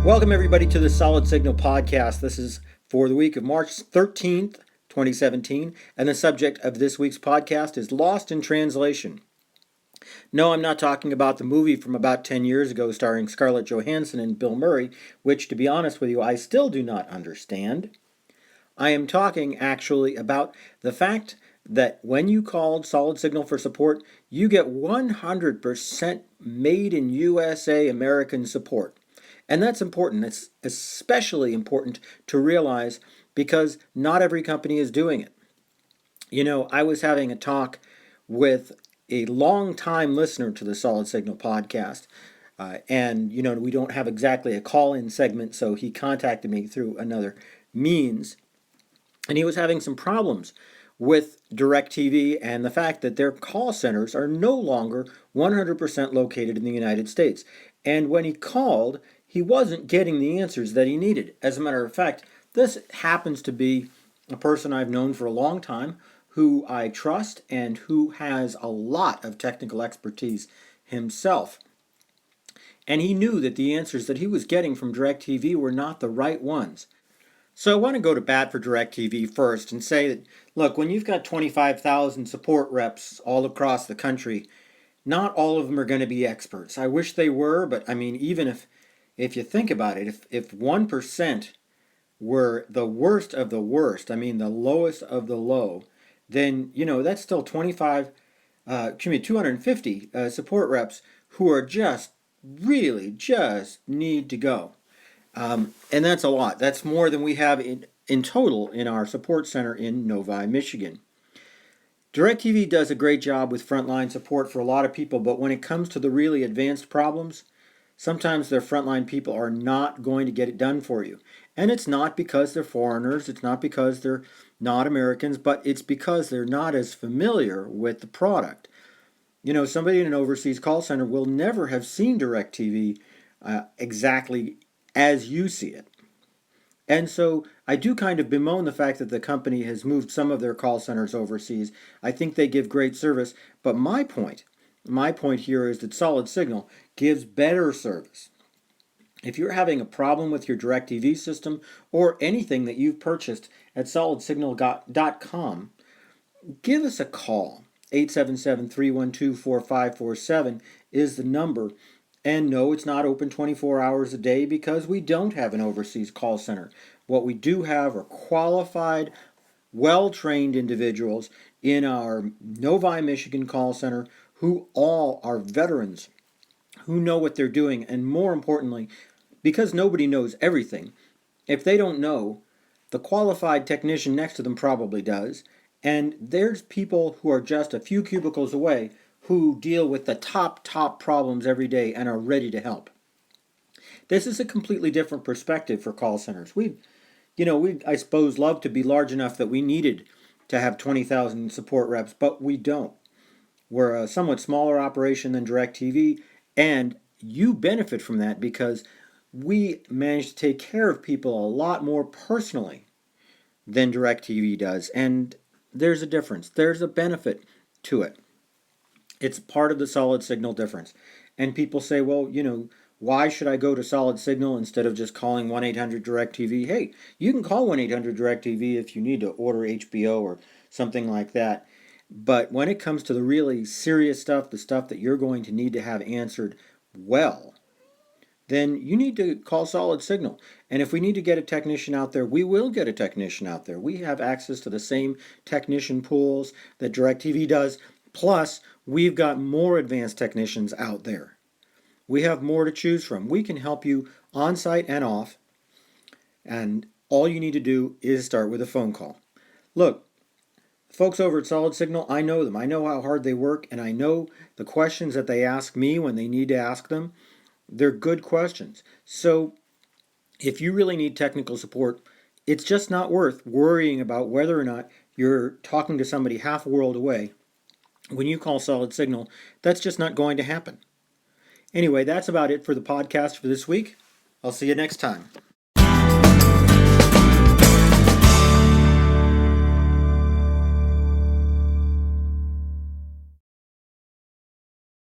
Welcome, everybody, to the Solid Signal podcast. This is for the week of March 13th, 2017, and the subject of this week's podcast is Lost in Translation. No, I'm not talking about the movie from about 10 years ago starring Scarlett Johansson and Bill Murray, which, to be honest with you, I still do not understand. I am talking actually about the fact that when you called Solid Signal for support, you get 100% made in USA American support. And that's important. It's especially important to realize because not every company is doing it. You know, I was having a talk with a long-time listener to the Solid Signal podcast. We don't have exactly a call-in segment, so he contacted me through another means. And he was having some problems with DIRECTV and the fact that their call centers are no longer 100% located in the United States. And when he called, he wasn't getting the answers that he needed. As a matter of fact, this happens to be a person I've known for a long time who I trust and who has a lot of technical expertise himself. And he knew that the answers that he was getting from DIRECTV were not the right ones. So I want to go to bat for DIRECTV first and say that, look, when you've got 25,000 support reps all across the country, not all of them are going to be experts. I wish they were, but I mean, even if you think about it, if 1% were the worst of the worst, I mean the lowest of the low, then, that's still 250 support reps who are just need to go. And that's a lot. That's more than we have in total in our support center in Novi, Michigan. DIRECTV does a great job with frontline support for a lot of people, but when it comes to the really advanced problems, sometimes their frontline people are not going to get it done for you. And it's not because they're foreigners, it's not because they're not Americans, but it's because they're not as familiar with the product. Somebody in an overseas call center will never have seen DIRECTV exactly as you see it. And so I do kind of bemoan the fact that the company has moved some of their call centers overseas. I think they give great service, but my point here is that Solid Signal gives better service. If you're having a problem with your DIRECTV system or anything that you've purchased at solidsignal.com, give us a call. 877-312-4547 is the number. And no, it's not open 24 hours a day because we don't have an overseas call center. What we do have are qualified, well-trained individuals in our Novi, Michigan call center who all are veterans, who know what they're doing, and more importantly, because nobody knows everything, if they don't know, the qualified technician next to them probably does, and there's people who are just a few cubicles away who deal with the top problems every day and are ready to help. This is a completely different perspective for call centers. We, I suppose, love to be large enough that we needed to have 20,000 support reps, but we don't. We're a somewhat smaller operation than DIRECTV, and you benefit from that because we manage to take care of people a lot more personally than DIRECTV does, and there's a difference. There's a benefit to it. It's part of the Solid Signal difference. And people say, well, why should I go to Solid Signal instead of just calling 1-800-DIRECTV? Hey, you can call 1-800-DIRECTV if you need to order HBO or something like that. But when it comes to the really serious stuff, the stuff that you're going to need to have answered well, then you need to call Solid Signal. And if we need to get a technician out there, we will get a technician out there. We have access to the same technician pools that DIRECTV does. Plus, we've got more advanced technicians out there. We have more to choose from. We can help you on-site and off. And all you need to do is start with a phone call. Look, folks over at Solid Signal, I know them. I know how hard they work, and I know the questions that they ask me when they need to ask them. They're good questions. So if you really need technical support, it's just not worth worrying about whether or not you're talking to somebody half a world away. When you call Solid Signal, that's just not going to happen. Anyway, that's about it for the podcast for this week. I'll see you next time.